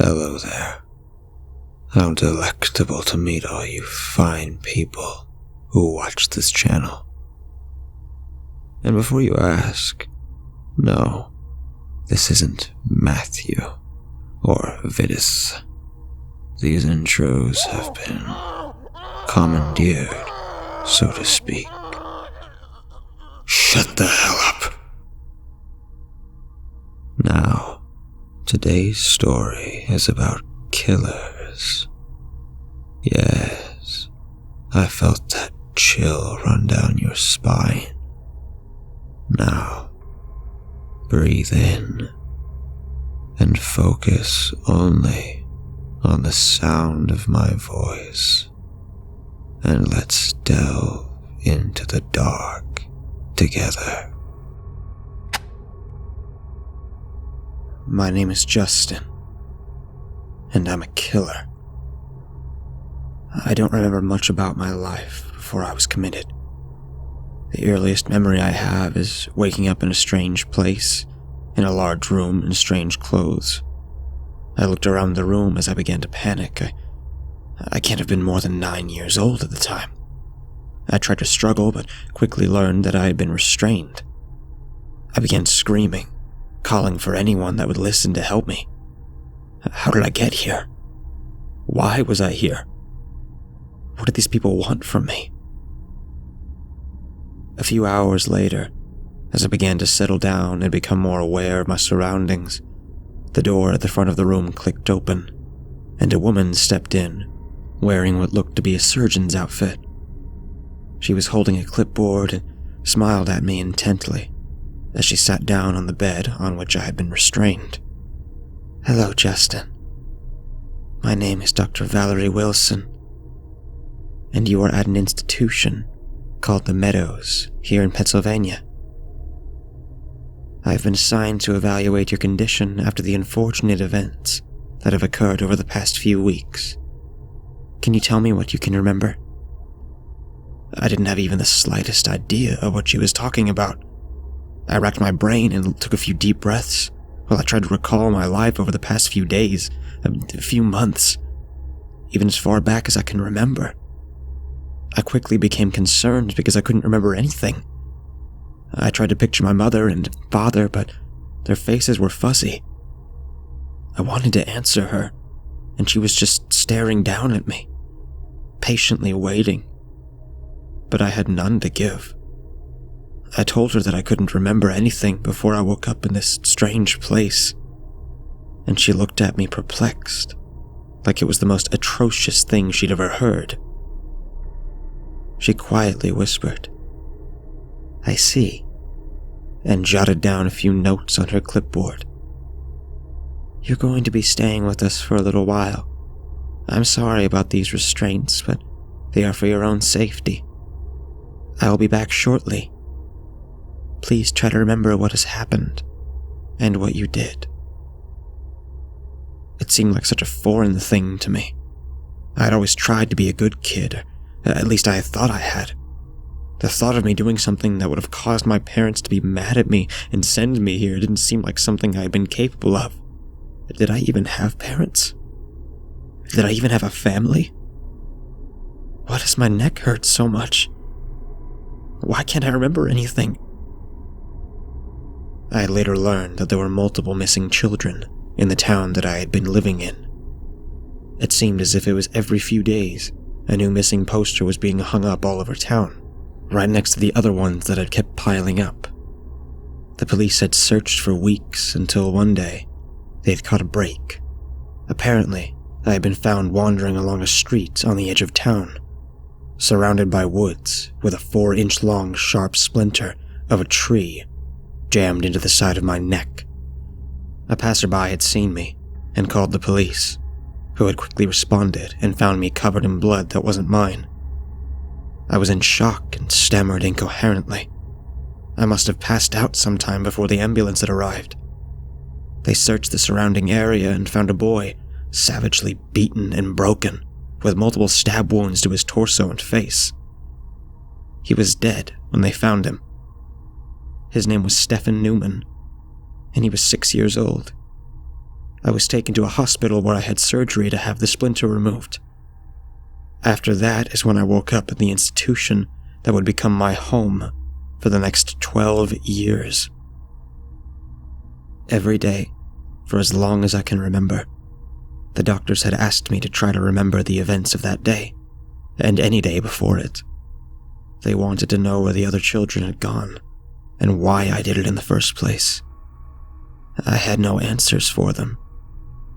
Hello there. How delectable to meet all you fine people who watch this channel. And before you ask, no, this isn't Matthew or Vitus. These intros have been commandeered, so to speak. Shut the hell up. Now, today's story is about killers. Yes, I felt that chill run down your spine. Now, breathe in and focus only on the sound of my voice. And let's delve into the dark together. My name is Justin, and I'm a killer. I don't remember much about my life before I was committed. The earliest memory I have is waking up in a strange place, in a large room in strange clothes. I looked around the room as I began to panic. I can't have been more than 9 years old at the time. I tried to struggle, but quickly learned that I had been restrained. I began screaming, calling for anyone that would listen to help me. How did I get here? Why was I here? What did these people want from me? A few hours later, as I began to settle down and become more aware of my surroundings, the door at the front of the room clicked open, and a woman stepped in, wearing what looked to be a surgeon's outfit. She was holding a clipboard and smiled at me intently as she sat down on the bed on which I had been restrained. Hello, Justin. My name is Dr. Valerie Wilson, and you are at an institution called The Meadows here in Pennsylvania. I have been assigned to evaluate your condition after the unfortunate events that have occurred over the past few weeks. Can you tell me what you can remember? I didn't have even the slightest idea of what she was talking about. I racked my brain and took a few deep breaths while I tried to recall my life over the past few days, a few months, even as far back as I can remember. I quickly became concerned because I couldn't remember anything. I tried to picture my mother and father, but their faces were fuzzy. I wanted to answer her, and she was just staring down at me, patiently waiting. But I had none to give. I told her that I couldn't remember anything before I woke up in this strange place, and she looked at me perplexed, like it was the most atrocious thing she'd ever heard. She quietly whispered, I see, and jotted down a few notes on her clipboard. You're going to be staying with us for a little while. I'm sorry about these restraints, but they are for your own safety. I will be back shortly. Please try to remember what has happened and what you did. It seemed like such a foreign thing to me. I had always tried to be a good kid, or at least I thought I had. The thought of me doing something that would have caused my parents to be mad at me and send me here didn't seem like something I had been capable of. Did I even have parents? Did I even have a family? Why does my neck hurt so much? Why can't I remember anything? I later learned that there were multiple missing children in the town that I had been living in. It seemed as if it was every few days a new missing poster was being hung up all over town, right next to the other ones that had kept piling up. The police had searched for weeks until one day they had caught a break. Apparently, I had been found wandering along a street on the edge of town, surrounded by woods with a 4-inch-long sharp splinter of a tree jammed into the side of my neck. A passerby had seen me and called the police, who had quickly responded and found me covered in blood that wasn't mine. I was in shock and stammered incoherently. I must have passed out sometime before the ambulance had arrived. They searched the surrounding area and found a boy, savagely beaten and broken, with multiple stab wounds to his torso and face. He was dead when they found him. His name was Stephen Newman, and he was 6 years old. I was taken to a hospital where I had surgery to have the splinter removed. After that is when I woke up in the institution that would become my home for the next 12 years. Every day, for as long as I can remember, the doctors had asked me to try to remember the events of that day, and any day before it. They wanted to know where the other children had gone, and why I did it in the first place. I had no answers for them,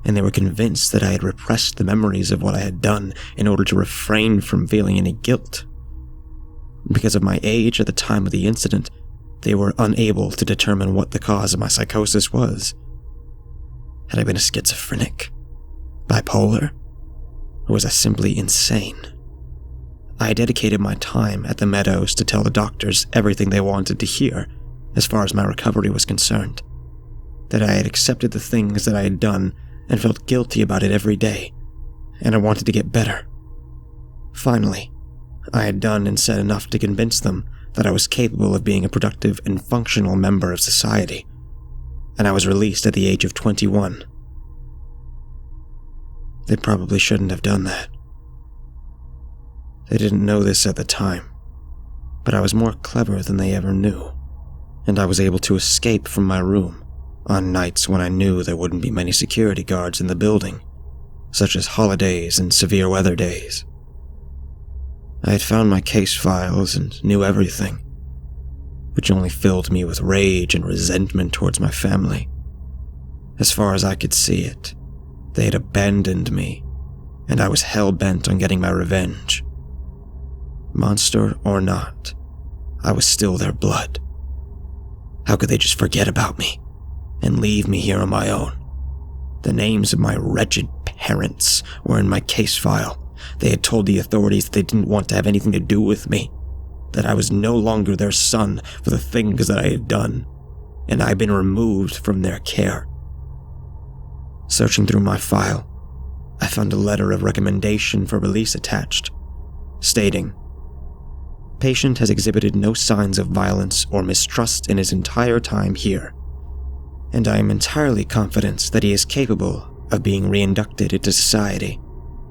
and they were convinced that I had repressed the memories of what I had done in order to refrain from feeling any guilt. Because of my age at the time of the incident, they were unable to determine what the cause of my psychosis was. Had I been a schizophrenic? Bipolar? Or was I simply insane? I dedicated my time at the Meadows to tell the doctors everything they wanted to hear as far as my recovery was concerned. That I had accepted the things that I had done and felt guilty about it every day, and I wanted to get better. Finally, I had done and said enough to convince them that I was capable of being a productive and functional member of society, and I was released at the age of 21. They probably shouldn't have done that. They didn't know this at the time, but I was more clever than they ever knew, and I was able to escape from my room on nights when I knew there wouldn't be many security guards in the building, such as holidays and severe weather days. I had found my case files and knew everything, which only filled me with rage and resentment towards my family. As far as I could see it, they had abandoned me, and I was hell-bent on getting my revenge. Monster or not, I was still their blood. How could they just forget about me and leave me here on my own? The names of my wretched parents were in my case file. They had told the authorities that they didn't want to have anything to do with me, that I was no longer their son for the things that I had done, and I had been removed from their care. Searching through my file, I found a letter of recommendation for release attached, stating, "Patient has exhibited no signs of violence or mistrust in his entire time here, and I am entirely confident that he is capable of being reinducted into society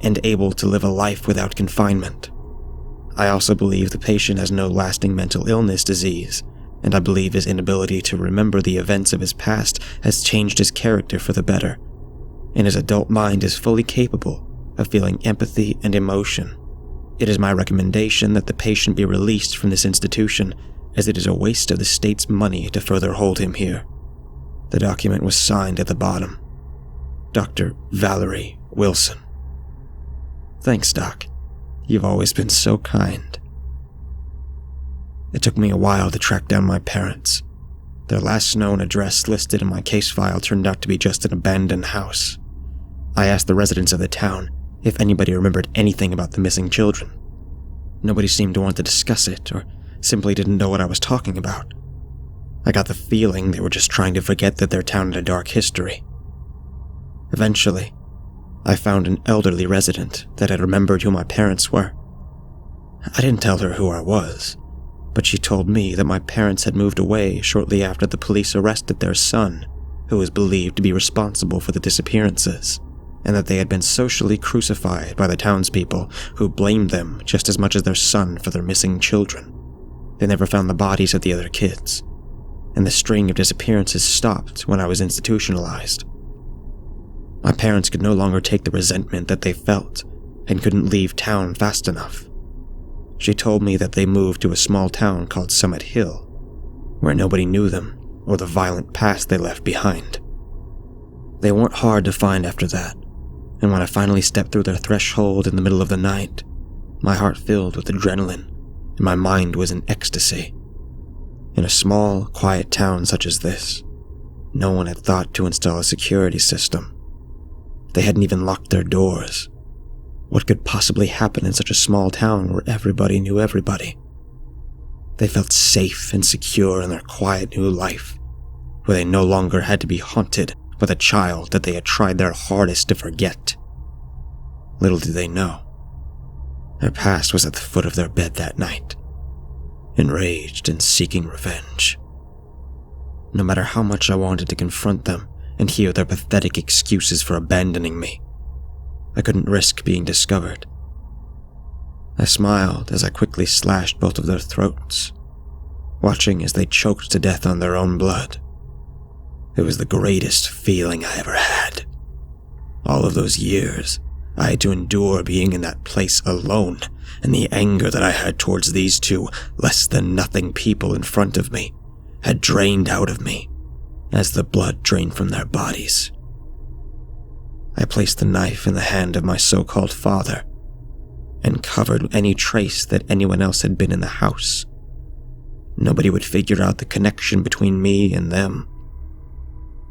and able to live a life without confinement. I also believe the patient has no lasting mental illness disease, and I believe his inability to remember the events of his past has changed his character for the better, and his adult mind is fully capable of feeling empathy and emotion. It is my recommendation that the patient be released from this institution, as it is a waste of the state's money to further hold him here." The document was signed at the bottom. Dr. Valerie Wilson. Thanks, Doc. You've always been so kind. It took me a while to track down my parents. Their last known address listed in my case file turned out to be just an abandoned house. I asked the residents of the town if anybody remembered anything about the missing children. Nobody seemed to want to discuss it, or simply didn't know what I was talking about. I got the feeling they were just trying to forget that their town had a dark history. Eventually, I found an elderly resident that had remembered who my parents were. I didn't tell her who I was, but she told me that my parents had moved away shortly after the police arrested their son, who was believed to be responsible for the disappearances, and that they had been socially crucified by the townspeople who blamed them just as much as their son for their missing children. They never found the bodies of the other kids, and the string of disappearances stopped when I was institutionalized. My parents could no longer take the resentment that they felt and couldn't leave town fast enough. She told me that they moved to a small town called Summit Hill, where nobody knew them or the violent past they left behind. They weren't hard to find after that, and when I finally stepped through their threshold in the middle of the night, my heart filled with adrenaline and my mind was in ecstasy. In a small, quiet town such as this, no one had thought to install a security system. They hadn't even locked their doors. What could possibly happen in such a small town where everybody knew everybody? They felt safe and secure in their quiet new life, where they no longer had to be haunted with a child that they had tried their hardest to forget. Little did they know, their past was at the foot of their bed that night, enraged and seeking revenge. No matter how much I wanted to confront them and hear their pathetic excuses for abandoning me. I couldn't risk being discovered. I smiled as I quickly slashed both of their throats, watching as they choked to death on their own blood. It was the greatest feeling I ever had. All of those years, I had to endure being in that place alone, and the anger that I had towards these two less-than-nothing people in front of me had drained out of me as the blood drained from their bodies. I placed the knife in the hand of my so-called father and covered any trace that anyone else had been in the house. Nobody would figure out the connection between me and them.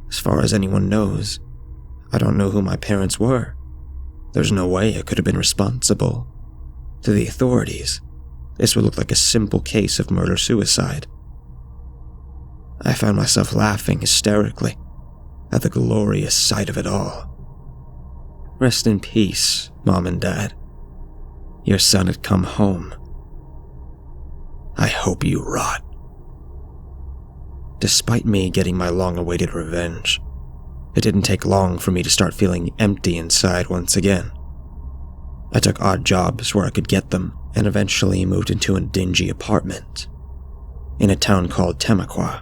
As far as anyone knows, I don't know who my parents were. There's no way I could have been responsible. To the authorities, this would look like a simple case of murder-suicide. I found myself laughing hysterically at the glorious sight of it all. Rest in peace, Mom and Dad. Your son had come home. I hope you rot. Despite me getting my long-awaited revenge, it didn't take long for me to start feeling empty inside once again. I took odd jobs where I could get them, and eventually moved into a dingy apartment in a town called Tamaqua,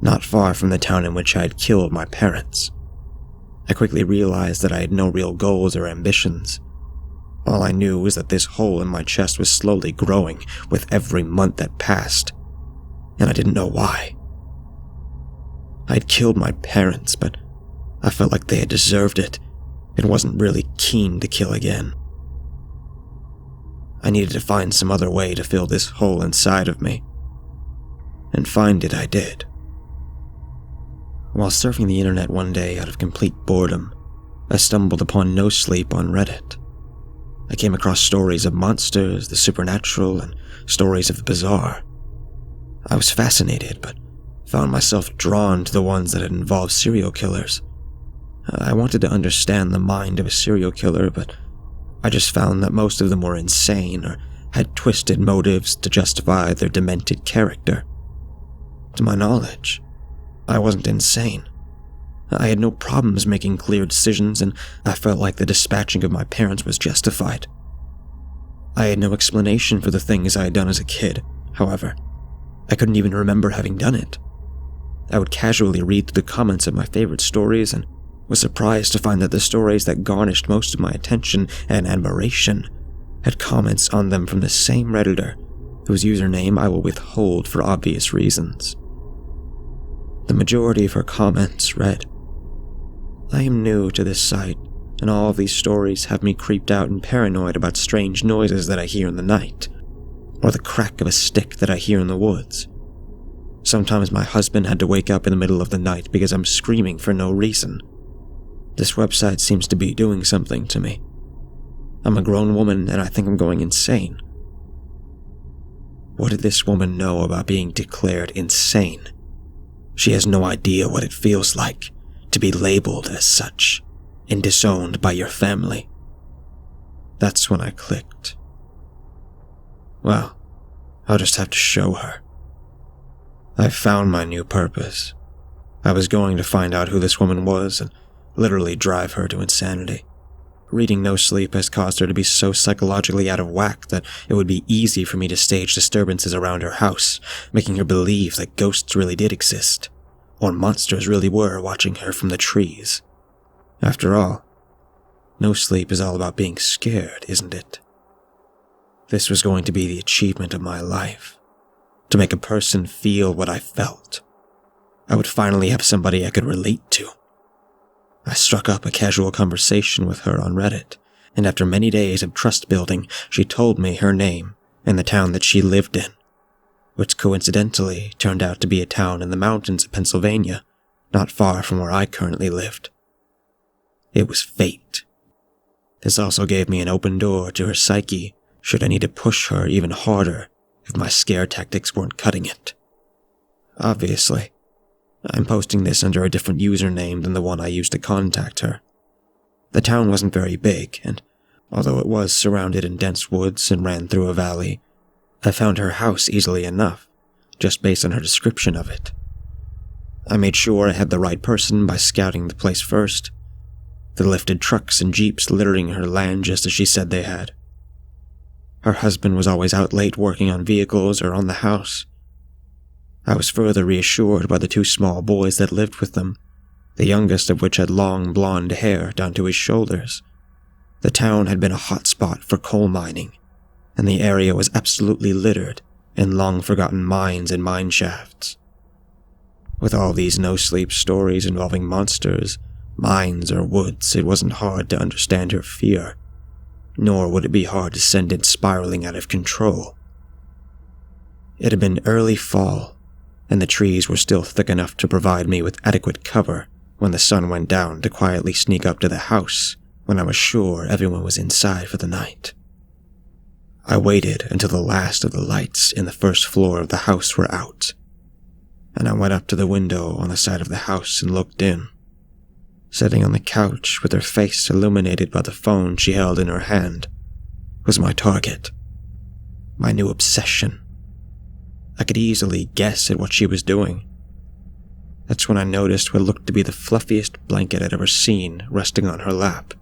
not far from the town in which I had killed my parents. I quickly realized that I had no real goals or ambitions. All I knew was that this hole in my chest was slowly growing with every month that passed, and I didn't know why. I had killed my parents, but I felt like they had deserved it and wasn't really keen to kill again. I needed to find some other way to fill this hole inside of me, and find it I did. While surfing the internet one day out of complete boredom, I stumbled upon No Sleep on Reddit. I came across stories of monsters, the supernatural, and stories of the bizarre. I was fascinated, but found myself drawn to the ones that had involved serial killers. I wanted to understand the mind of a serial killer, but I just found that most of them were insane or had twisted motives to justify their demented character. To my knowledge, I wasn't insane. I had no problems making clear decisions, and I felt like the dispatching of my parents was justified. I had no explanation for the things I had done as a kid, however. I couldn't even remember having done it. I would casually read through the comments of my favorite stories and was surprised to find that the stories that garnished most of my attention and admiration had comments on them from the same Redditor, whose username I will withhold for obvious reasons. The majority of her comments read, "I am new to this site, and all of these stories have me creeped out and paranoid about strange noises that I hear in the night, or the crack of a stick that I hear in the woods. Sometimes my husband had to wake up in the middle of the night because I'm screaming for no reason. This website seems to be doing something to me. I'm a grown woman and I think I'm going insane." What did this woman know about being declared insane? She has no idea what it feels like to be labeled as such and disowned by your family. That's when I clicked. Well, I'll just have to show her. I found my new purpose. I was going to find out who this woman was and literally drive her to insanity. Reading No Sleep has caused her to be so psychologically out of whack that it would be easy for me to stage disturbances around her house, making her believe that ghosts really did exist, or monsters really were watching her from the trees. After all, No Sleep is all about being scared, isn't it? This was going to be the achievement of my life, to make a person feel what I felt. I would finally have somebody I could relate to. I struck up a casual conversation with her on Reddit, and after many days of trust building, she told me her name and the town that she lived in, which coincidentally turned out to be a town in the mountains of Pennsylvania, not far from where I currently lived. It was fate. This also gave me an open door to her psyche, should I need to push her even harder if my scare tactics weren't cutting it. Obviously, I'm posting this under a different username than the one I used to contact her. The town wasn't very big, and although it was surrounded in dense woods and ran through a valley, I found her house easily enough, just based on her description of it. I made sure I had the right person by scouting the place first. The lifted trucks and jeeps littering her land just as she said they had. Her husband was always out late working on vehicles or on the house. I was further reassured by the 2 small boys that lived with them, the youngest of which had long blonde hair down to his shoulders. The town had been a hot spot for coal mining, and the area was absolutely littered in long-forgotten mines and mine shafts. With all these no-sleep stories involving monsters, mines, or woods, it wasn't hard to understand her fear, nor would it be hard to send it spiraling out of control. It had been early fall, and the trees were still thick enough to provide me with adequate cover when the sun went down to quietly sneak up to the house when I was sure everyone was inside for the night. I waited until the last of the lights in the first floor of the house were out, and I went up to the window on the side of the house and looked in. Sitting on the couch with her face illuminated by the phone she held in her hand was my target, my new obsession. I could easily guess at what she was doing. That's when I noticed what looked to be the fluffiest blanket I'd ever seen resting on her lap.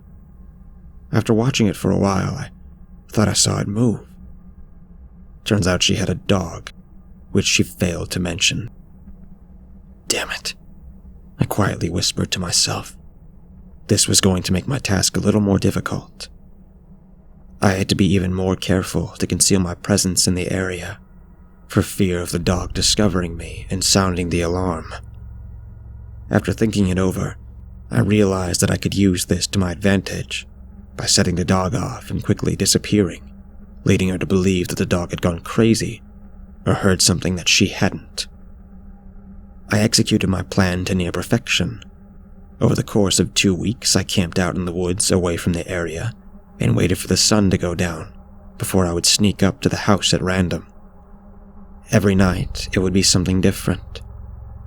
After watching it for a while, I thought I saw it move. Turns out she had a dog, which she failed to mention. Damn it, I quietly whispered to myself. This was going to make my task a little more difficult. I had to be even more careful to conceal my presence in the area, for fear of the dog discovering me and sounding the alarm. After thinking it over, I realized that I could use this to my advantage by setting the dog off and quickly disappearing, leading her to believe that the dog had gone crazy or heard something that she hadn't. I executed my plan to near perfection. Over the course of 2 weeks, I camped out in the woods away from the area and waited for the sun to go down before I would sneak up to the house at random. Every night, it would be something different.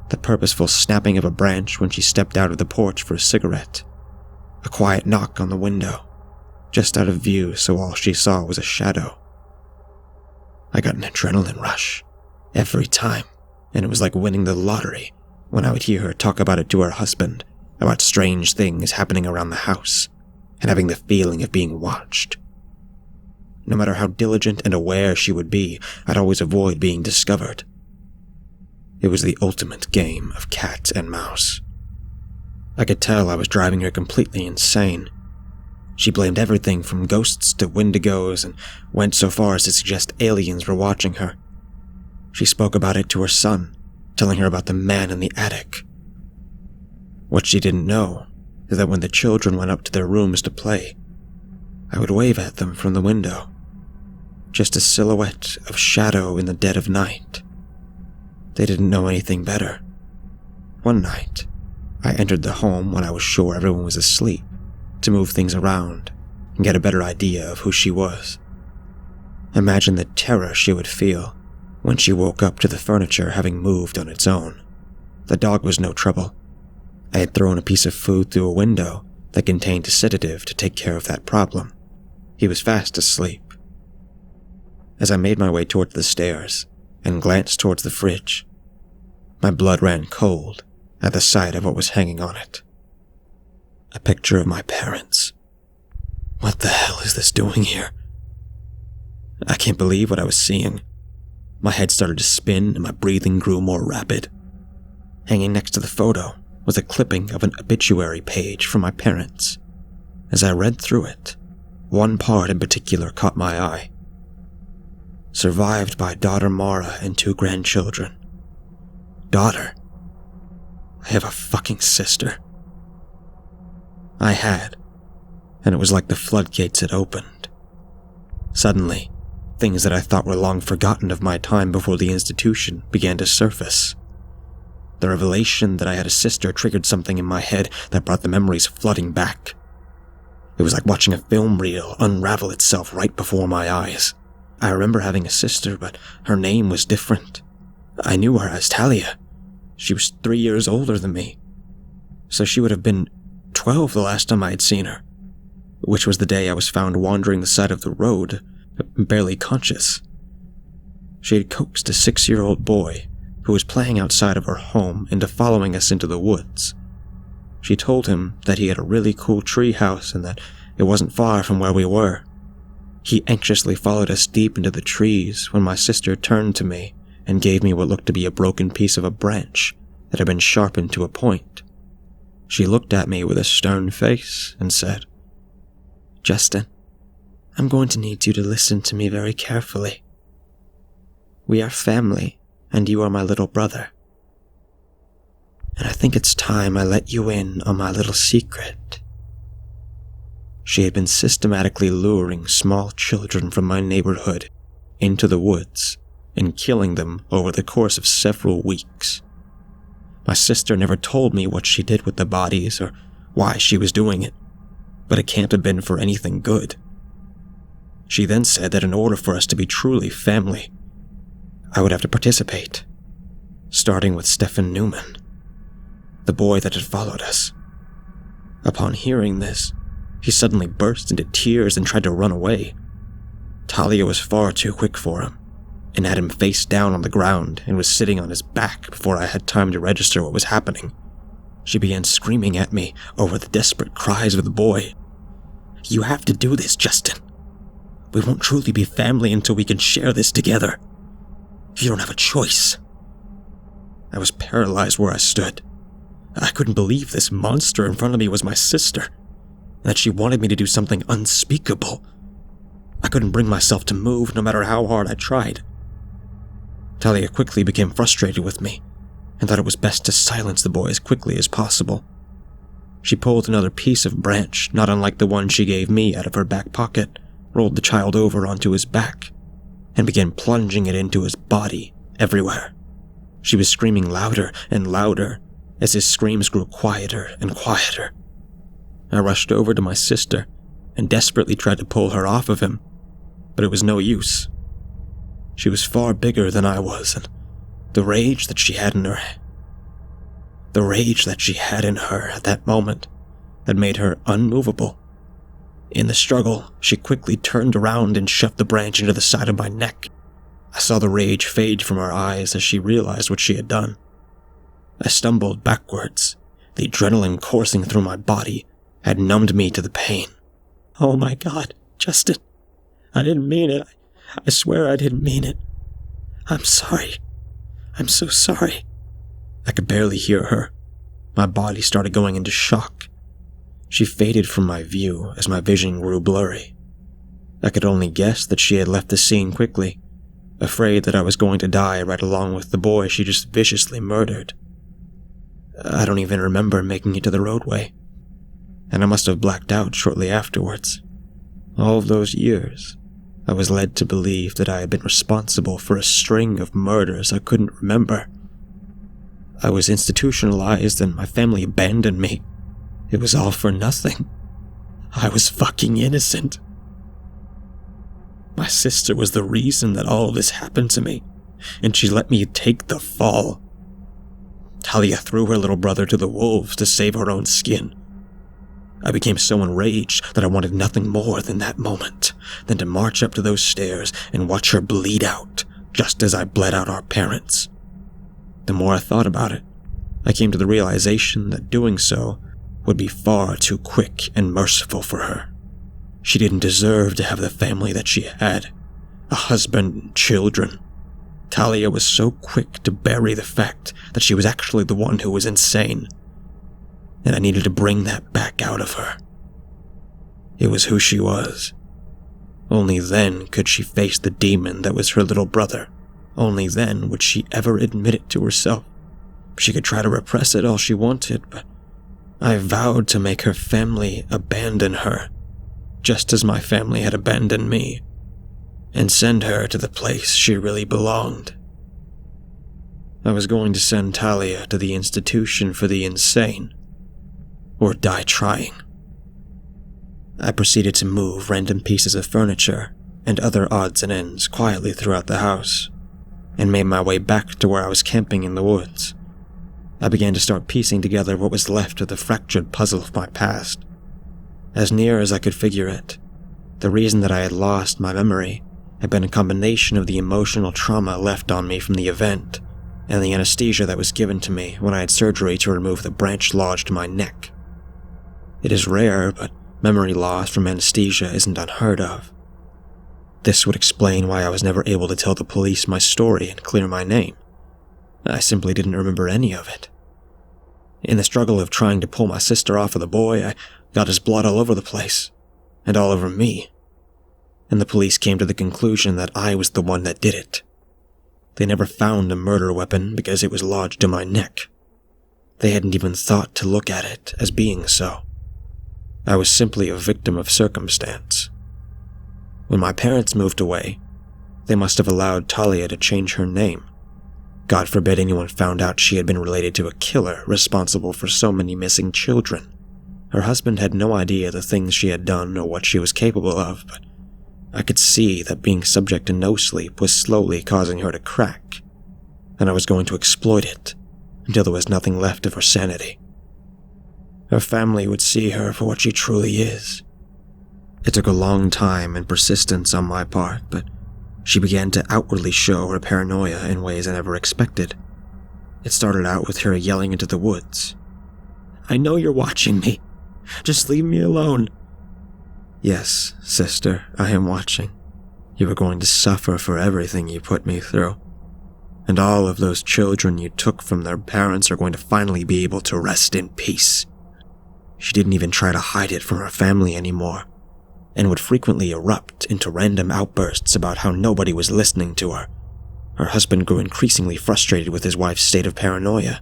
The purposeful snapping of a branch when she stepped out of the porch for a cigarette. A quiet knock on the window, just out of view so all she saw was a shadow. I got an adrenaline rush every time, and it was like winning the lottery when I would hear her talk about it to her husband, about strange things happening around the house, and having the feeling of being watched. No matter how diligent and aware she would be, I'd always avoid being discovered. It was the ultimate game of cat and mouse. I could tell I was driving her completely insane. She blamed everything from ghosts to wendigos and went so far as to suggest aliens were watching her. She spoke about it to her son, telling her about the man in the attic. What she didn't know is that when the children went up to their rooms to play, I would wave at them from the window, just a silhouette of shadow in the dead of night. They didn't know anything better. One night, I entered the home when I was sure everyone was asleep to move things around and get a better idea of who she was. Imagine the terror she would feel when she woke up to the furniture having moved on its own. The dog was no trouble. I had thrown a piece of food through a window that contained a sedative to take care of that problem. He was fast asleep. As I made my way toward the stairs and glanced towards the fridge, my blood ran cold at the sight of what was hanging on it. A picture of my parents. What the hell is this doing here? I can't believe what I was seeing. My head started to spin and my breathing grew more rapid. Hanging next to the photo was a clipping of an obituary page from my parents. As I read through it, one part in particular caught my eye. Survived by daughter Mara and 2 grandchildren. Daughter? I have a fucking sister. I had, and it was like the floodgates had opened. Suddenly, things that I thought were long forgotten of my time before the institution began to surface. The revelation that I had a sister triggered something in my head that brought the memories flooding back. It was like watching a film reel unravel itself right before my eyes. I remember having a sister, but her name was different. I knew her as Talia. She was 3 years older than me, so she would have been 12 the last time I had seen her, which was the day I was found wandering the side of the road, barely conscious. She had coaxed a 6-year-old boy who was playing outside of her home into following us into the woods. She told him that he had a really cool tree house and that it wasn't far from where we were. He anxiously followed us deep into the trees when my sister turned to me and gave me what looked to be a broken piece of a branch that had been sharpened to a point. She looked at me with a stern face and said, "Justin, I'm going to need you to listen to me very carefully. We are family, and you are my little brother. And I think it's time I let you in on my little secret." She had been systematically luring small children from my neighborhood into the woods and killing them over the course of several weeks. My sister never told me what she did with the bodies or why she was doing it, but it can't have been for anything good. She then said that in order for us to be truly family, I would have to participate, starting with Stefan Newman, the boy that had followed us. Upon hearing this, he suddenly burst into tears and tried to run away. Talia was far too quick for him, and had him face down on the ground and was sitting on his back before I had time to register what was happening. She began screaming at me over the desperate cries of the boy. "You have to do this, Justin. We won't truly be family until we can share this together. You don't have a choice." I was paralyzed where I stood. I couldn't believe this monster in front of me was my sister, and that she wanted me to do something unspeakable. I couldn't bring myself to move no matter how hard I tried. Talia quickly became frustrated with me and thought it was best to silence the boy as quickly as possible. She pulled another piece of branch, not unlike the one she gave me, out of her back pocket, rolled the child over onto his back, and began plunging it into his body everywhere. She was screaming louder and louder as his screams grew quieter and quieter. I rushed over to my sister and desperately tried to pull her off of him, but it was no use. She was far bigger than I was, and the rage that she had in her at that moment had made her unmovable. In the struggle, she quickly turned around and shoved the branch into the side of my neck. I saw the rage fade from her eyes as she realized what she had done. I stumbled backwards. The adrenaline coursing through my body had numbed me to the pain. "Oh my God, Justin, I didn't mean it. I swear I didn't mean it. I'm sorry. I'm so sorry." I could barely hear her. My body started going into shock. She faded from my view as my vision grew blurry. I could only guess that she had left the scene quickly, afraid that I was going to die right along with the boy she just viciously murdered. I don't even remember making it to the roadway, and I must have blacked out shortly afterwards. All of those years, I was led to believe that I had been responsible for a string of murders I couldn't remember. I was institutionalized and my family abandoned me. It was all for nothing. I was fucking innocent. My sister was the reason that all of this happened to me, and she let me take the fall. Talia threw her little brother to the wolves to save her own skin. I became so enraged that I wanted nothing more than that moment, than to march up to those stairs and watch her bleed out, just as I bled out our parents. The more I thought about it, I came to the realization that doing so would be far too quick and merciful for her. She didn't deserve to have the family that she had, a husband and children. Talia was so quick to bury the fact that she was actually the one who was insane, and I needed to bring that back out of her. It was who she was. Only then could she face the demon that was her little brother. Only then would she ever admit it to herself. She could try to repress it all she wanted, but I vowed to make her family abandon her, just as my family had abandoned me, and send her to the place she really belonged. I was going to send Talia to the institution for the insane, or die trying. I proceeded to move random pieces of furniture and other odds and ends quietly throughout the house, and made my way back to where I was camping in the woods. I began to start piecing together what was left of the fractured puzzle of my past. As near as I could figure it, the reason that I had lost my memory had been a combination of the emotional trauma left on me from the event and the anesthesia that was given to me when I had surgery to remove the branch lodged in my neck. It is rare, but memory loss from anesthesia isn't unheard of. This would explain why I was never able to tell the police my story and clear my name. I simply didn't remember any of it. In the struggle of trying to pull my sister off of the boy, I got his blood all over the place, and all over me. And the police came to the conclusion that I was the one that did it. They never found a murder weapon because it was lodged in my neck. They hadn't even thought to look at it as being so. I was simply a victim of circumstance. When my parents moved away, they must have allowed Talia to change her name. God forbid anyone found out she had been related to a killer responsible for so many missing children. Her husband had no idea the things she had done or what she was capable of, but I could see that being subject to no sleep was slowly causing her to crack, and I was going to exploit it until there was nothing left of her sanity. Her family would see her for what she truly is. It took a long time and persistence on my part, but she began to outwardly show her paranoia in ways I never expected. It started out with her yelling into the woods, "I know you're watching me. Just leave me alone." "Yes, sister, I am watching. You are going to suffer for everything you put me through. And all of those children you took from their parents are going to finally be able to rest in peace." She didn't even try to hide it from her family anymore, and would frequently erupt into random outbursts about how nobody was listening to her. Her husband grew increasingly frustrated with his wife's state of paranoia,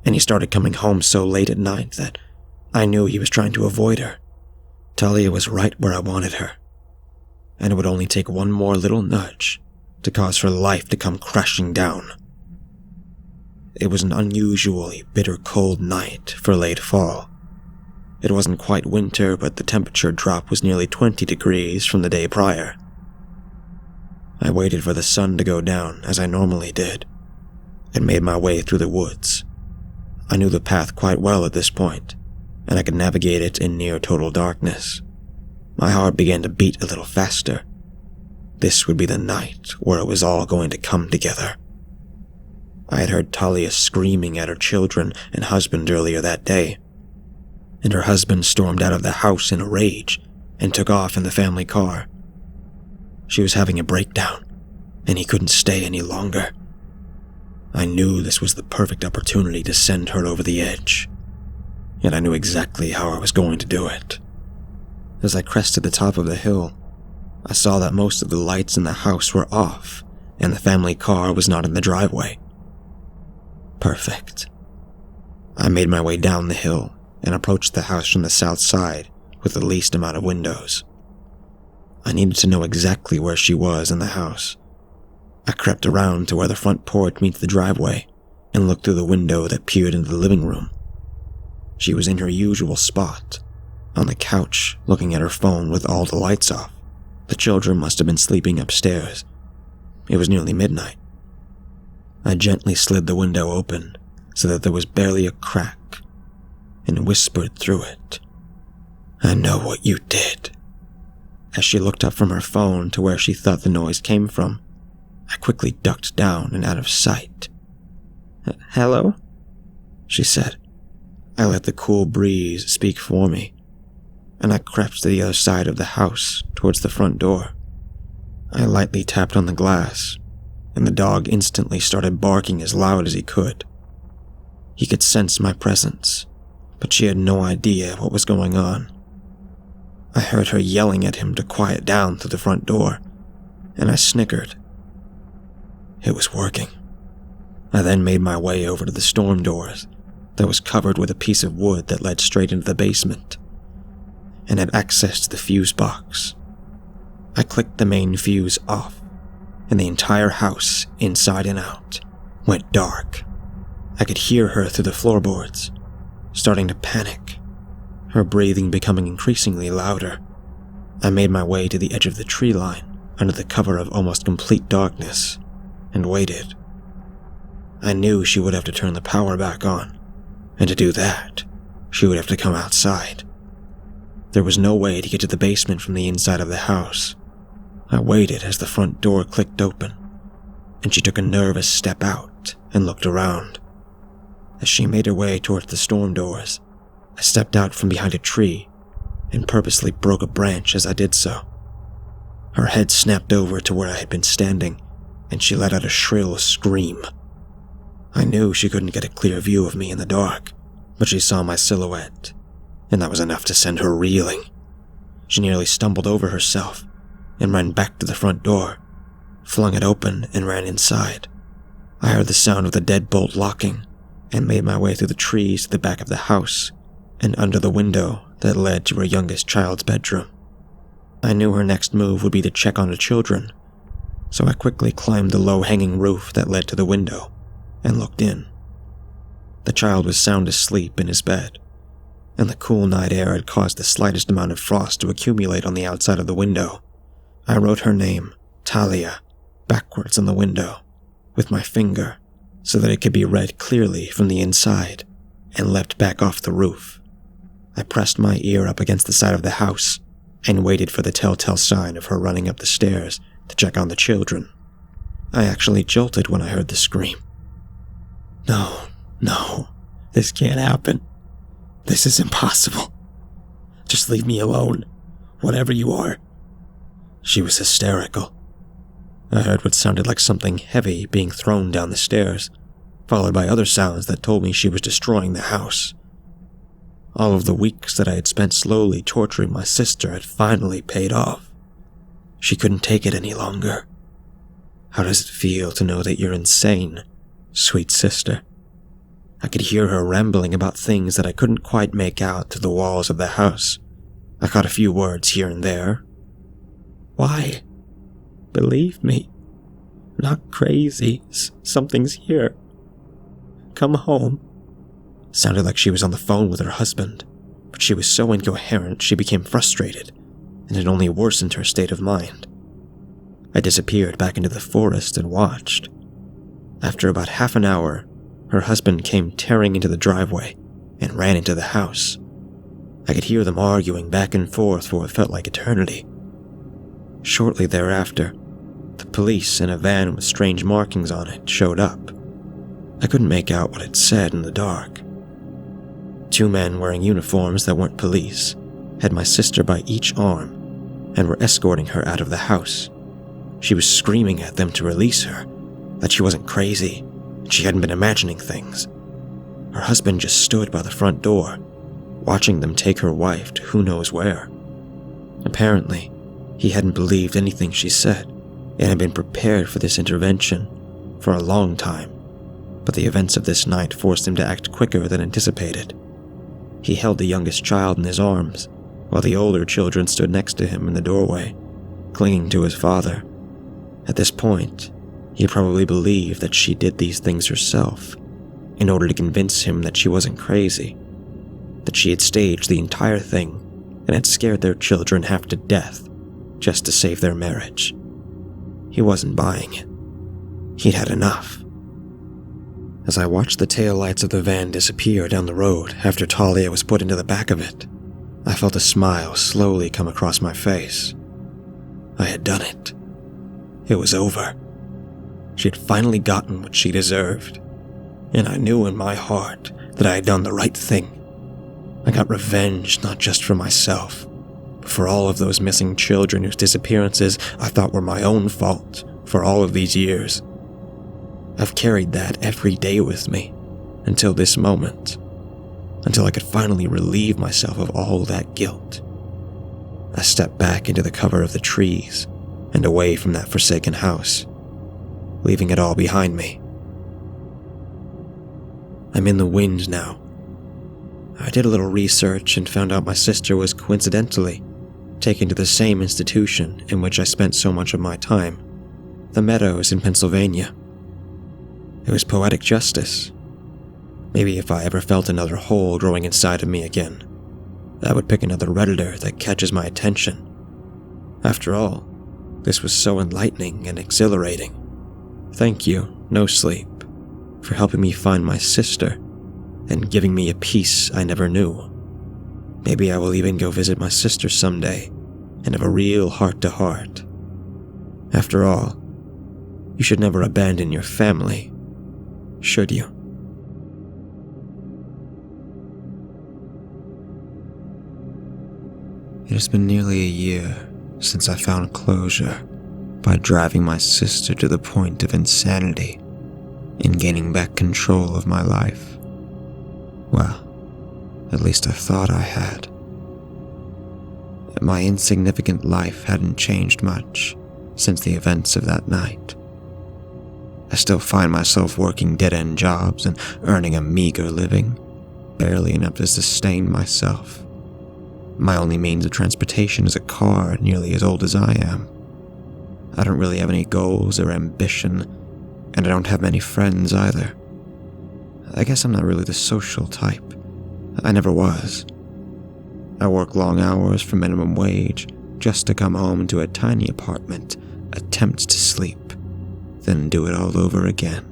and he started coming home so late at night that I knew he was trying to avoid her. Talia was right where I wanted her, and it would only take one more little nudge to cause her life to come crashing down. It was an unusually bitter cold night for late fall. It wasn't quite winter, but the temperature drop was nearly 20 degrees from the day prior. I waited for the sun to go down, as I normally did, and made my way through the woods. I knew the path quite well at this point, and I could navigate it in near total darkness. My heart began to beat a little faster. This would be the night where it was all going to come together. I had heard Talia screaming at her children and husband earlier that day, and her husband stormed out of the house in a rage and took off in the family car. She was having a breakdown, and he couldn't stay any longer. I knew this was the perfect opportunity to send her over the edge, yet I knew exactly how I was going to do it. As I crested the top of the hill, I saw that most of the lights in the house were off, and the family car was not in the driveway. Perfect. I made my way down the hill and approached the house from the south side with the least amount of windows. I needed to know exactly where she was in the house. I crept around to where the front porch meets the driveway and looked through the window that peered into the living room. She was in her usual spot, on the couch, looking at her phone with all the lights off. The children must have been sleeping upstairs. It was nearly midnight. I gently slid the window open so that there was barely a crack, and whispered through it, "I know what you did." As she looked up from her phone to where she thought the noise came from, I quickly ducked down and out of sight. "Hello?" she said. I let the cool breeze speak for me, and I crept to the other side of the house towards the front door. I lightly tapped on the glass, and the dog instantly started barking as loud as he could. He could sense my presence, but she had no idea what was going on. I heard her yelling at him to quiet down through the front door, and I snickered. It was working. I then made my way over to the storm doors that was covered with a piece of wood that led straight into the basement, and had access to the fuse box. I clicked the main fuse off, and the entire house, inside and out, went dark. I could hear her through the floorboards, starting to panic, her breathing becoming increasingly louder. I made my way to the edge of the tree line, under the cover of almost complete darkness, and waited. I knew she would have to turn the power back on, and to do that, she would have to come outside. There was no way to get to the basement from the inside of the house. I waited as the front door clicked open, and she took a nervous step out. stopped and looked around. As she made her way towards the storm doors, I stepped out from behind a tree and purposely broke a branch as I did so. Her head snapped over to where I had been standing, and she let out a shrill scream. I knew she couldn't get a clear view of me in the dark, but she saw my silhouette, and that was enough to send her reeling. She nearly stumbled over herself and ran back to the front door, flung it open, and ran inside. I heard the sound of the deadbolt locking and made my way through the trees to the back of the house and under the window that led to her youngest child's bedroom. I knew her next move would be to check on the children, so I quickly climbed the low-hanging roof that led to the window and looked in. The child was sound asleep in his bed, and the cool night air had caused the slightest amount of frost to accumulate on the outside of the window. I wrote her name, Talia, backwards on the window with my finger so that it could be read clearly from the inside, and leapt back off the roof. I pressed my ear up against the side of the house and waited for the telltale sign of her running up the stairs to check on the children. I actually jolted when I heard the scream. No, this can't happen. This is impossible. Just leave me alone, whatever you are. She was hysterical. I heard what sounded like something heavy being thrown down the stairs, followed by other sounds that told me she was destroying the house. All of the weeks that I had spent slowly torturing my sister had finally paid off. She couldn't take it any longer. How does it feel to know that you're insane, sweet sister? I could hear her rambling about things that I couldn't quite make out through the walls of the house. I caught a few words here and there. Why? Believe me. Not crazy. Something's here. Come home. Sounded like she was on the phone with her husband, but she was so incoherent she became frustrated, and it only worsened her state of mind. I disappeared back into the forest and watched. After about half an hour, her husband came tearing into the driveway and ran into the house. I could hear them arguing back and forth for what felt like eternity. Shortly thereafter, the police in a van with strange markings on it showed up. I couldn't make out what it said in the dark. 2 men wearing uniforms that weren't police had my sister by each arm and were escorting her out of the house. She was screaming at them to release her, that she wasn't crazy, and she hadn't been imagining things. Her husband just stood by the front door, watching them take her wife to who knows where. Apparently, he hadn't believed anything she said, and had been prepared for this intervention for a long time, but the events of this night forced him to act quicker than anticipated. He held the youngest child in his arms, while the older children stood next to him in the doorway, clinging to his father. At this point, he probably believed that she did these things herself, in order to convince him that she wasn't crazy, that she had staged the entire thing and had scared their children half to death just to save their marriage. He wasn't buying it. He'd had enough. As I watched the taillights of the van disappear down the road after Talia was put into the back of it, I felt a smile slowly come across my face. I had done it. It was over. She had finally gotten what she deserved, and I knew in my heart that I had done the right thing. I got revenge not just for myself, but for all of those missing children whose disappearances I thought were my own fault for all of these years. I've carried that every day with me, until this moment, until I could finally relieve myself of all that guilt. I stepped back into the cover of the trees and away from that forsaken house, leaving it all behind me. I'm in the wind now. I did a little research and found out my sister was coincidentally taken to the same institution in which I spent so much of my time, the Meadows in Pennsylvania. It was poetic justice. Maybe if I ever felt another hole growing inside of me again, I would pick another Redditor that catches my attention. After all, this was so enlightening and exhilarating. Thank you, No Sleep, for helping me find my sister and giving me a peace I never knew. Maybe I will even go visit my sister someday and have a real heart-to-heart. After all, you should never abandon your family, should you? It has been nearly a year since I found closure by driving my sister to the point of insanity and gaining back control of my life. Well, at least I thought I had. My insignificant life hadn't changed much since the events of that night. I still find myself working dead-end jobs and earning a meager living, barely enough to sustain myself. My only means of transportation is a car nearly as old as I am. I don't really have any goals or ambition, and I don't have many friends either. I guess I'm not really the social type. I never was. I work long hours for minimum wage just to come home to a tiny apartment, attempt to sleep, then do it all over again.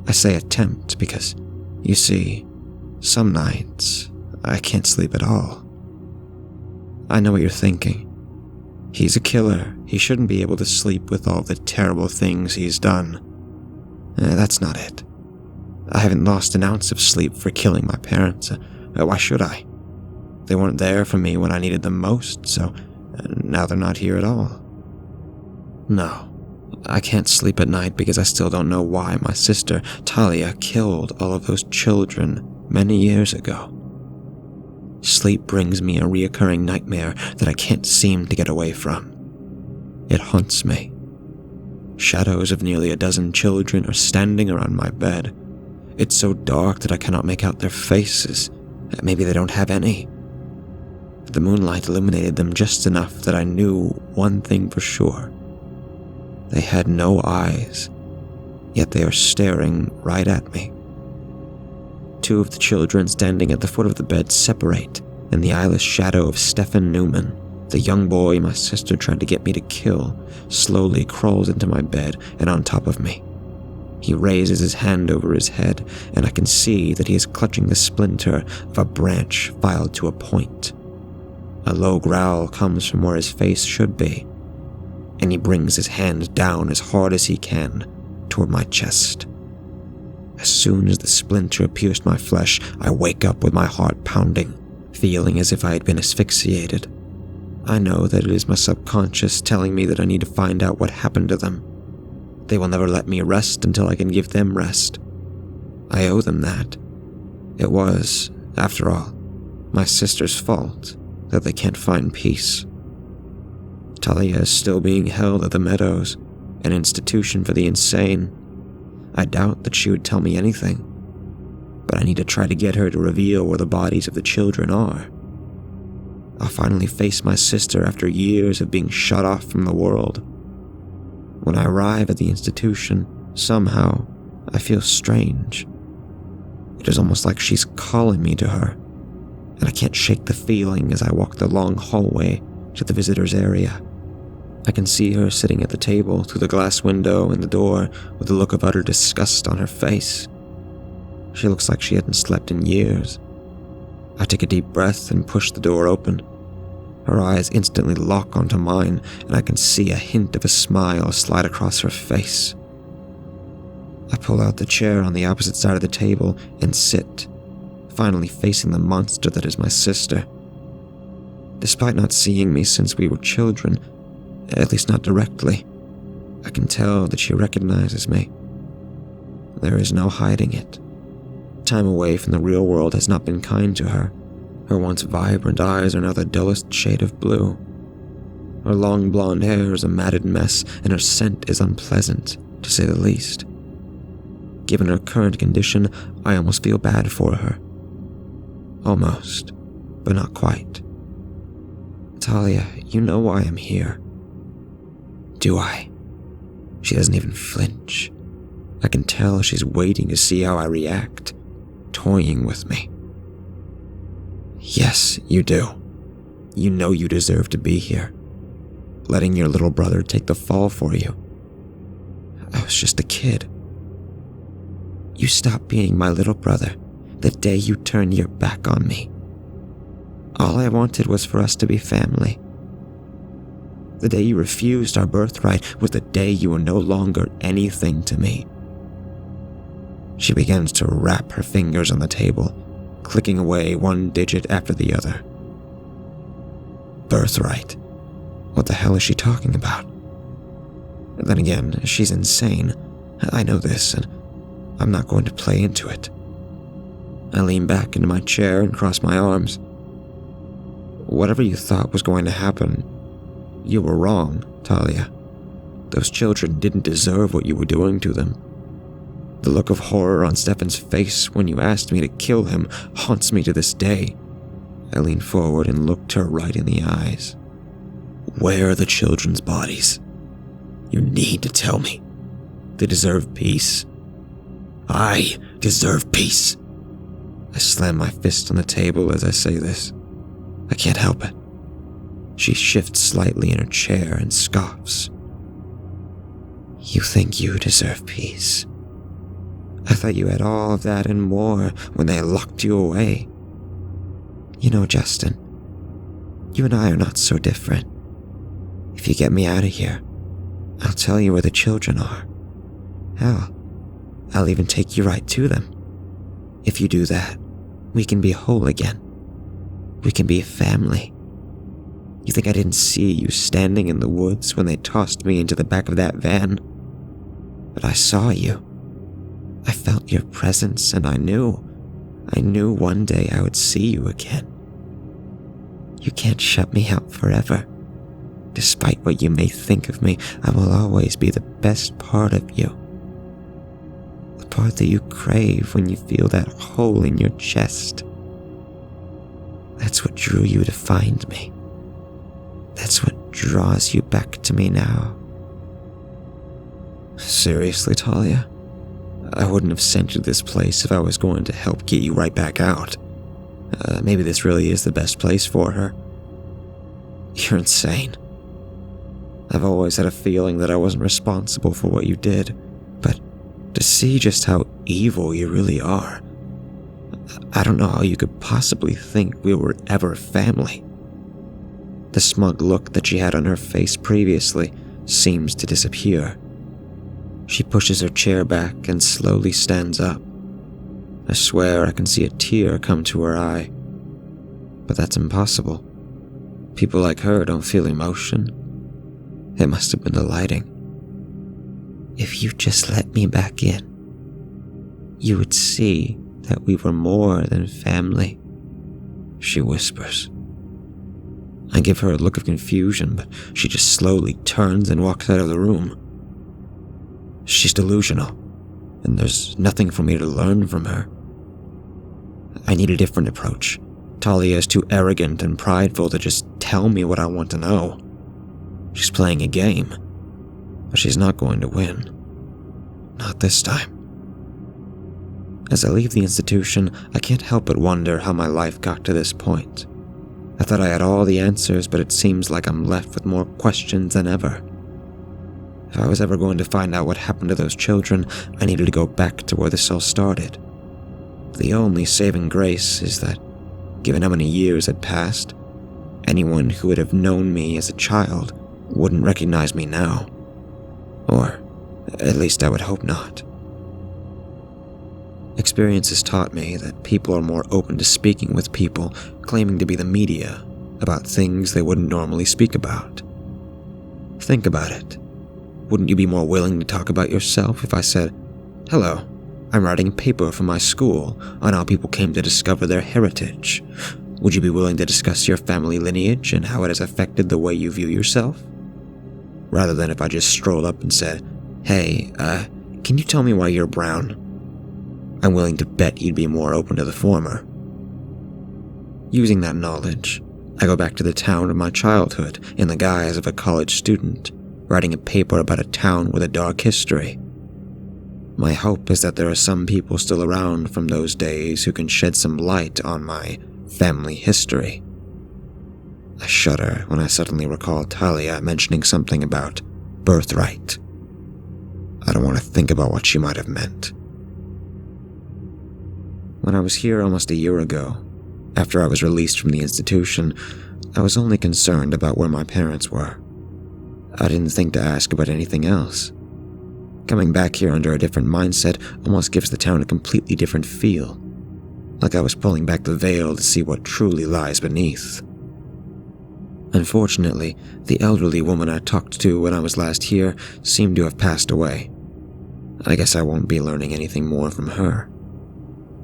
I say attempt because, you see, some nights I can't sleep at all. I know what you're thinking. He's a killer. He shouldn't be able to sleep with all the terrible things he's done. That's not it. I haven't lost an ounce of sleep for killing my parents. Why should I? They weren't there for me when I needed them most, so now they're not here at all. No, I can't sleep at night because I still don't know why my sister, Talia, killed all of those children many years ago. Sleep brings me a reoccurring nightmare that I can't seem to get away from. It haunts me. Shadows of nearly a dozen children are standing around my bed. It's so dark that I cannot make out their faces. Maybe they don't have any. The moonlight illuminated them just enough that I knew one thing for sure. They had no eyes, yet they are staring right at me. Two of the children standing at the foot of the bed separate, and the eyeless shadow of Stefan Newman, the young boy my sister tried to get me to kill, slowly crawls into my bed and on top of me. He raises his hand over his head, and I can see that he is clutching the splinter of a branch filed to a point. A low growl comes from where his face should be, and he brings his hand down as hard as he can toward my chest. As soon as the splinter pierced my flesh, I wake up with my heart pounding, feeling as if I had been asphyxiated. I know that it is my subconscious telling me that I need to find out what happened to them. They will never let me rest until I can give them rest. I owe them that. It was, after all, my sister's fault that they can't find peace. Talia is still being held at the Meadows, an institution for the insane. I doubt that she would tell me anything, but I need to try to get her to reveal where the bodies of the children are. I'll finally face my sister after years of being shut off from the world. When I arrive at the institution, somehow I feel strange. It is almost like she's calling me to her, and I can't shake the feeling as I walk the long hallway to the visitors' area. I can see her sitting at the table through the glass window in the door with a look of utter disgust on her face. She looks like she hadn't slept in years. I take a deep breath and push the door open. Her eyes instantly lock onto mine, and I can see a hint of a smile slide across her face. I pull out the chair on the opposite side of the table and sit, finally facing the monster that is my sister. Despite not seeing me since we were children, at least not directly, I can tell that she recognizes me. There is no hiding it. Time away from the real world has not been kind to her. Her once vibrant eyes are now the dullest shade of blue. Her long blonde hair is a matted mess, and her scent is unpleasant, to say the least. Given her current condition, I almost feel bad for her. Almost, but not quite. Talia, you know why I'm here. Do I? She doesn't even flinch. I can tell she's waiting to see how I react, toying with me. Yes, you do. You know you deserve to be here. Letting your little brother take the fall for you. I was just a kid. You stopped being my little brother the day you turned your back on me. All I wanted was for us to be family. The day you refused our birthright was the day you were no longer anything to me. She begins to rap her fingers on the table, clicking away one digit after the other. Birthright. What the hell is she talking about? Then again, she's insane. I know this, and I'm not going to play into it. I lean back into my chair and cross my arms. Whatever you thought was going to happen, you were wrong, Talia. Those children didn't deserve what you were doing to them. The look of horror on Stefan's face when you asked me to kill him haunts me to this day. I leaned forward and looked her right in the eyes. Where are the children's bodies? You need to tell me. They deserve peace. I deserve peace. I slam my fist on the table as I say this. I can't help it. She shifts slightly in her chair and scoffs. You think you deserve peace? I thought you had all of that and more when they locked you away. You know, Justin, you and I are not so different. If you get me out of here, I'll tell you where the children are. Hell, I'll even take you right to them. If you do that, we can be whole again. We can be a family. You think I didn't see you standing in the woods when they tossed me into the back of that van? But I saw you. I felt your presence, and I knew one day I would see you again. You can't shut me out forever. Despite what you may think of me, I will always be the best part of you. The part that you crave when you feel that hole in your chest. That's what drew you to find me. That's what draws you back to me now. Seriously, Talia? I wouldn't have sent you to this place if I was going to help get you right back out. Maybe this really is the best place for her. You're insane. I've always had a feeling that I wasn't responsible for what you did, but to see just how evil you really are, I don't know how you could possibly think we were ever family. The smug look that she had on her face previously seems to disappear. She pushes her chair back and slowly stands up. I swear I can see a tear come to her eye. But that's impossible. People like her don't feel emotion. It must have been the lighting. If you just let me back in, you would see that we were more than family, she whispers. I give her a look of confusion, but she just slowly turns and walks out of the room. She's delusional, and there's nothing for me to learn from her. I need a different approach. Talia is too arrogant and prideful to just tell me what I want to know. She's playing a game, but she's not going to win. Not this time. As I leave the institution, I can't help but wonder how my life got to this point. I thought I had all the answers, but it seems like I'm left with more questions than ever. If I was ever going to find out what happened to those children, I needed to go back to where this all started. The only saving grace is that, given how many years had passed, anyone who would have known me as a child wouldn't recognize me now. Or, at least I would hope not. Experience has taught me that people are more open to speaking with people claiming to be the media about things they wouldn't normally speak about. Think about it. Wouldn't you be more willing to talk about yourself if I said, "Hello, I'm writing a paper for my school on how people came to discover their heritage. Would you be willing to discuss your family lineage and how it has affected the way you view yourself?" Rather than if I just strolled up and said, "Hey, can you tell me why you're brown?" I'm willing to bet you'd be more open to the former. Using that knowledge, I go back to the town of my childhood in the guise of a college student, writing a paper about a town with a dark history. My hope is that there are some people still around from those days who can shed some light on my family history. I shudder when I suddenly recall Talia mentioning something about birthright. I don't want to think about what she might have meant. When I was here almost a year ago, after I was released from the institution, I was only concerned about where my parents were. I didn't think to ask about anything else. Coming back here under a different mindset almost gives the town a completely different feel, like I was pulling back the veil to see what truly lies beneath. Unfortunately, the elderly woman I talked to when I was last here seemed to have passed away. I guess I won't be learning anything more from her.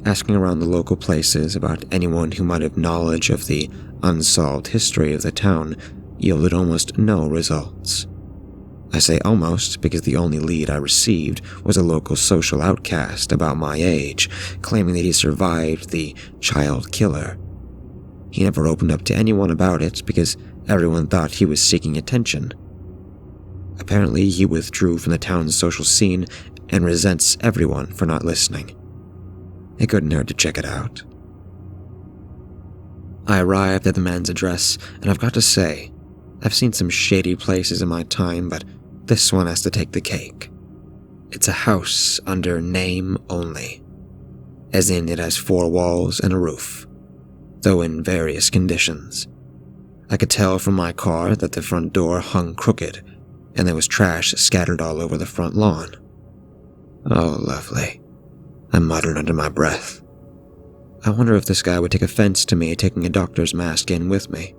Asking around the local places about anyone who might have knowledge of the unsolved history of the town yielded almost no results. I say almost because the only lead I received was a local social outcast about my age, claiming that he survived the child killer. He never opened up to anyone about it because everyone thought he was seeking attention. Apparently, he withdrew from the town's social scene and resents everyone for not listening. It couldn't hurt to check it out. I arrived at the man's address, and I've got to say, I've seen some shady places in my time, but this one has to take the cake. It's a house under name only, as in it has 4 walls and a roof, though in various conditions. I could tell from my car that the front door hung crooked, and there was trash scattered all over the front lawn. Oh, lovely, I muttered under my breath. I wonder if this guy would take offense to me taking a doctor's mask in with me.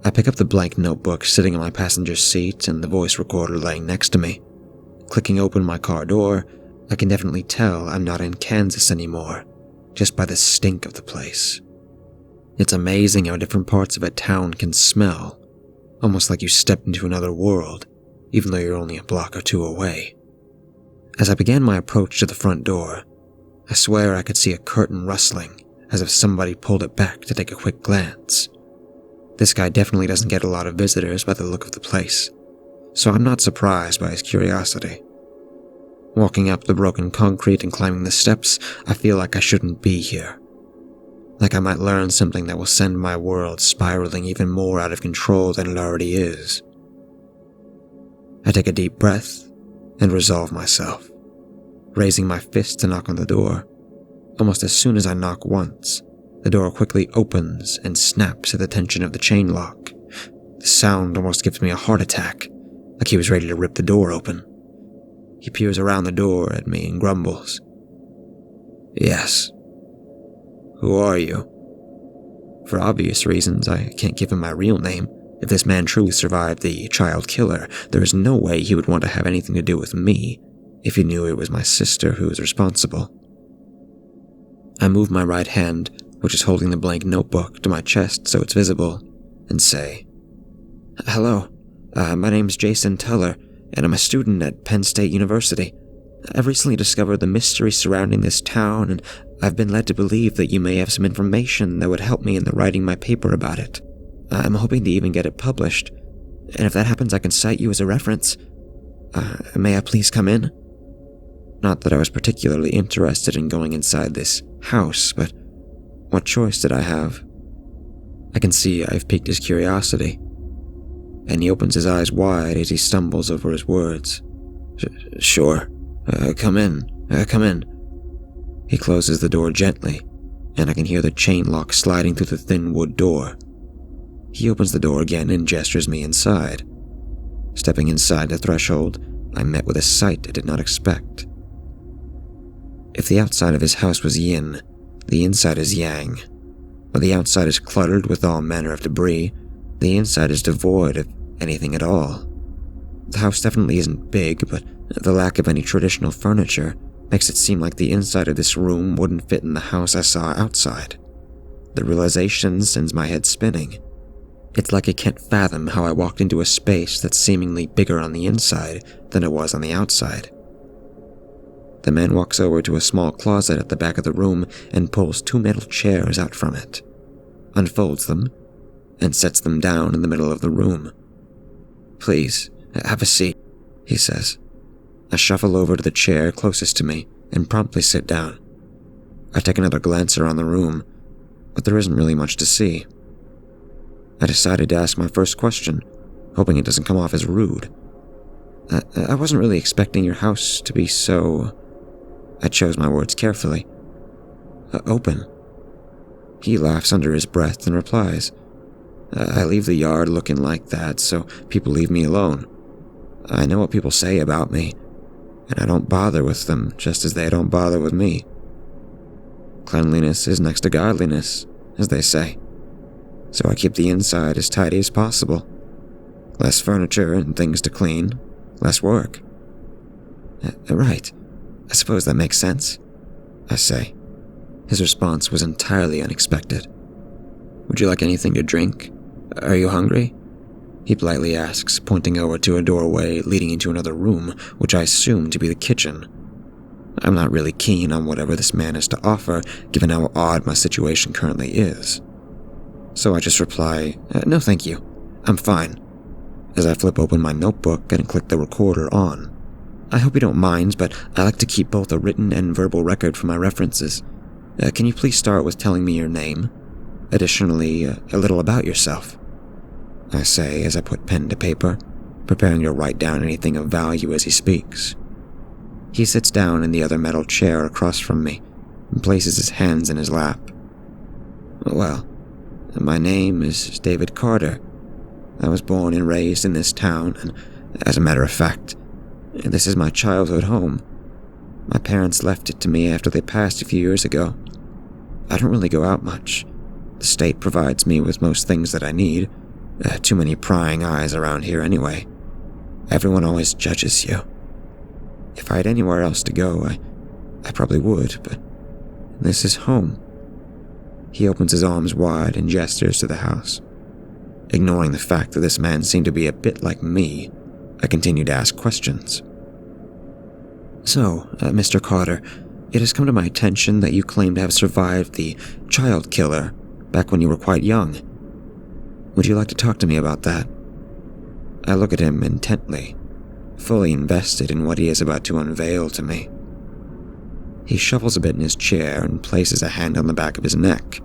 I pick up the blank notebook sitting on my passenger seat and the voice recorder laying next to me. Clicking open my car door, I can definitely tell I'm not in Kansas anymore, just by the stink of the place. It's amazing how different parts of a town can smell, almost like you stepped into another world, even though you're only a block or 2 away. As I began my approach to the front door, I swear I could see a curtain rustling, as if somebody pulled it back to take a quick glance. This guy definitely doesn't get a lot of visitors by the look of the place, so I'm not surprised by his curiosity. Walking up the broken concrete and climbing the steps, I feel like I shouldn't be here. Like I might learn something that will send my world spiraling even more out of control than it already is. I take a deep breath and resolve myself, raising my fist to knock on the door. Almost as soon as I knock once, the door quickly opens and snaps at the tension of the chain lock. The sound almost gives me a heart attack, like he was ready to rip the door open. He peers around the door at me and grumbles. "Yes. Who are you?" For obvious reasons, I can't give him my real name. If this man truly survived the child killer, there is no way he would want to have anything to do with me if he knew it was my sister who was responsible. I move my right hand, which is holding the blank notebook, to my chest so it's visible, and say, "Hello, my name's Jason Teller, and I'm a student at Penn State University. I've recently discovered the mystery surrounding this town, and I've been led to believe that you may have some information that would help me in the writing my paper about it. I'm hoping to even get it published, and if that happens I can cite you as a reference. May I please come in?" Not that I was particularly interested in going inside this house, but what choice did I have? I can see I've piqued his curiosity, and he opens his eyes wide as he stumbles over his words. Sure, come in, come in." He closes the door gently, and I can hear the chain lock sliding through the thin wood door. He opens the door again and gestures me inside. Stepping inside the threshold, I'm met with a sight I did not expect. If the outside of his house was yin, the inside is yang. While the outside is cluttered with all manner of debris, the inside is devoid of anything at all. The house definitely isn't big, but the lack of any traditional furniture makes it seem like the inside of this room wouldn't fit in the house I saw outside. The realization sends my head spinning. It's like I can't fathom how I walked into a space that's seemingly bigger on the inside than it was on the outside. The man walks over to a small closet at the back of the room and pulls 2 metal chairs out from it, unfolds them, and sets them down in the middle of the room. "Please, have a seat," he says. I shuffle over to the chair closest to me and promptly sit down. I take another glance around the room, but there isn't really much to see. I decided to ask my first question, hoping it doesn't come off as rude. I wasn't really expecting your house to be so... I chose my words carefully. Open. He laughs under his breath and replies, "I leave the yard looking like that, so people leave me alone. I know what people say about me, and I don't bother with them just as they don't bother with me. Cleanliness is next to godliness, as they say. So I keep the inside as tidy as possible. Less furniture and things to clean, less work. Right. I suppose that makes sense, I say. His response was entirely unexpected. Would you like anything to drink? Are you hungry? He politely asks, pointing over to a doorway leading into another room, which I assume to be the kitchen. I'm not really keen on whatever this man has to offer, given how odd my situation currently is. So I just reply, no thank you, I'm fine, as I flip open my notebook and click the recorder on. I hope you don't mind, but I like to keep both a written and verbal record for my references. Can you please start with telling me your name? Additionally, a little about yourself, I say as I put pen to paper, preparing to write down anything of value as he speaks. He sits down in the other metal chair across from me and places his hands in his lap. Well, my name is David Carter. I was born and raised in this town, and as a matter of fact, this is my childhood home. My parents left it to me after they passed a few years ago. I don't really go out much. The state provides me with most things that I need. Too many prying eyes around here anyway. Everyone always judges you. If I had anywhere else to go, I probably would, but this is home. He opens his arms wide and gestures to the house. Ignoring the fact that this man seemed to be a bit like me, I continue to ask questions. So, Mr. Carter, it has come to my attention that you claim to have survived the child killer back when you were quite young. Would you like to talk to me about that? I look at him intently, fully invested in what he is about to unveil to me. He shuffles a bit in his chair and places a hand on the back of his neck.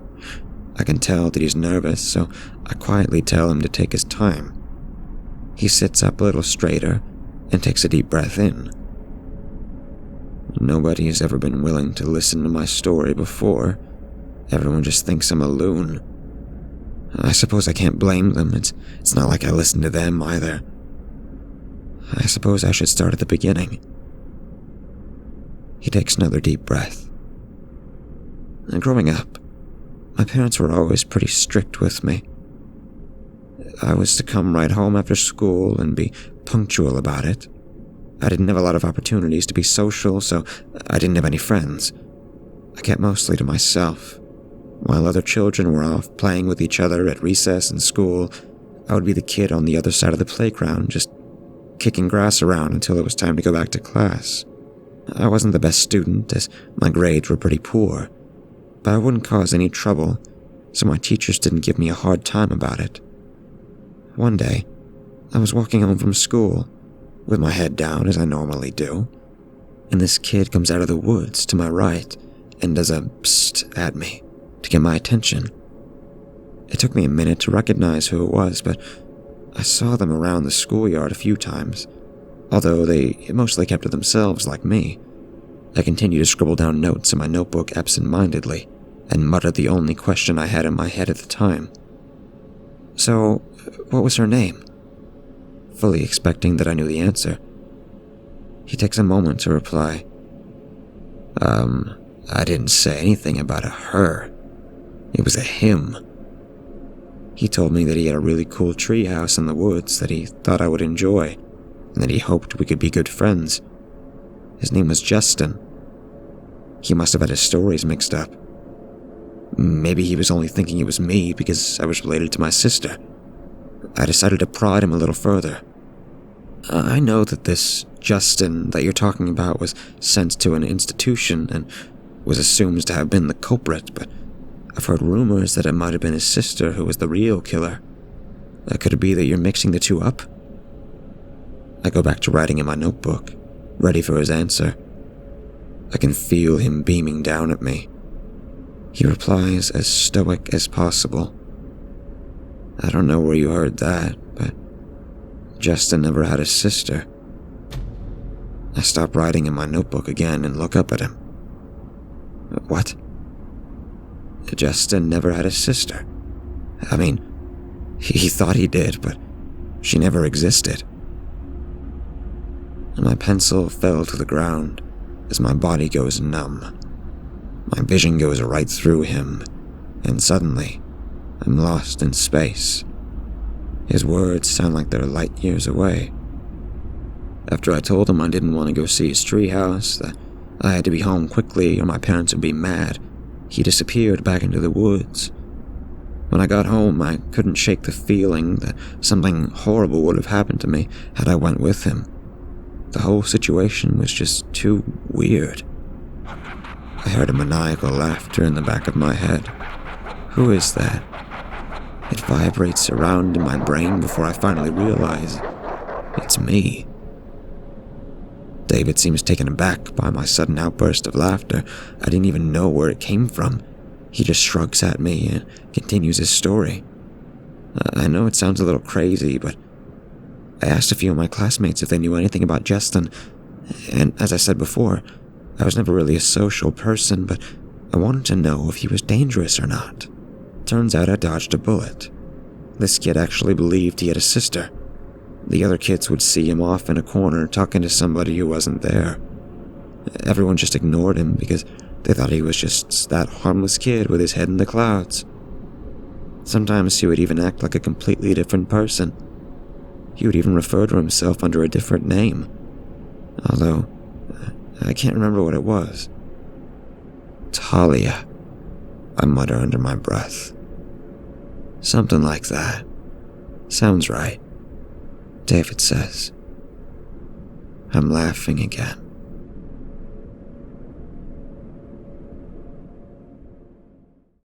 I can tell that he's nervous, so I quietly tell him to take his time. He sits up a little straighter and takes a deep breath in. Nobody has ever been willing to listen to my story before. Everyone just thinks I'm a loon. I suppose I can't blame them. It's not like I listen to them either. I suppose I should start at the beginning. He takes another deep breath. Growing up, my parents were always pretty strict with me. I was to come right home after school and be punctual about it. I didn't have a lot of opportunities to be social, so I didn't have any friends. I kept mostly to myself. While other children were off playing with each other at recess and school, I would be the kid on the other side of the playground, just kicking grass around until it was time to go back to class. I wasn't the best student, as my grades were pretty poor, but I wouldn't cause any trouble, so my teachers didn't give me a hard time about it. One day, I was walking home from school, with my head down as I normally do, and this kid comes out of the woods to my right and does a psst at me to get my attention. It took me a minute to recognize who it was, but I saw them around the schoolyard a few times, although they mostly kept to themselves like me. I continued to scribble down notes in my notebook absent-mindedly and muttered the only question I had in my head at the time. So, what was her name? Fully expecting that I knew the answer. He takes a moment to reply. I didn't say anything about a her. It was a him. He told me that he had a really cool treehouse in the woods that he thought I would enjoy, and that he hoped we could be good friends. His name was Justin. He must have had his stories mixed up. Maybe he was only thinking it was me because I was related to my sister. I decided to prod him a little further. I know that this Justin that you're talking about was sent to an institution and was assumed to have been the culprit, but I've heard rumors that it might have been his sister who was the real killer. Could it be that you're mixing the two up? I go back to writing in my notebook, ready for his answer. I can feel him beaming down at me. He replies as stoic as possible. I don't know where you heard that, but Justin never had a sister. I stop writing in my notebook again and look up at him. What? Justin never had a sister. I mean, he thought he did, but she never existed. and my pencil fell to the ground as my body goes numb. My vision goes right through him, and suddenly, I'm lost in space. His words sound like they're light years away. After I told him I didn't want to go see his treehouse, that I had to be home quickly or my parents would be mad, he disappeared back into the woods. When I got home, I couldn't shake the feeling that something horrible would have happened to me had I went with him. The whole situation was just too weird. I heard a maniacal laughter in the back of my head. Who is that? It vibrates around in my brain before I finally realize it's me. David seems taken aback by my sudden outburst of laughter. I didn't even know where it came from. He just shrugs at me and continues his story. I know it sounds a little crazy, but I asked a few of my classmates if they knew anything about Justin, and as I said before, I was never really a social person, but I wanted to know if he was dangerous or not. Turns out I dodged a bullet. This kid actually believed he had a sister. The other kids would see him off in a corner talking to somebody who wasn't there. Everyone just ignored him because they thought he was just that harmless kid with his head in the clouds. Sometimes he would even act like a completely different person. He would even refer to himself under a different name. Although, I can't remember what it was. Talia, I mutter under my breath. Something like that. Sounds right, David says. I'm laughing again.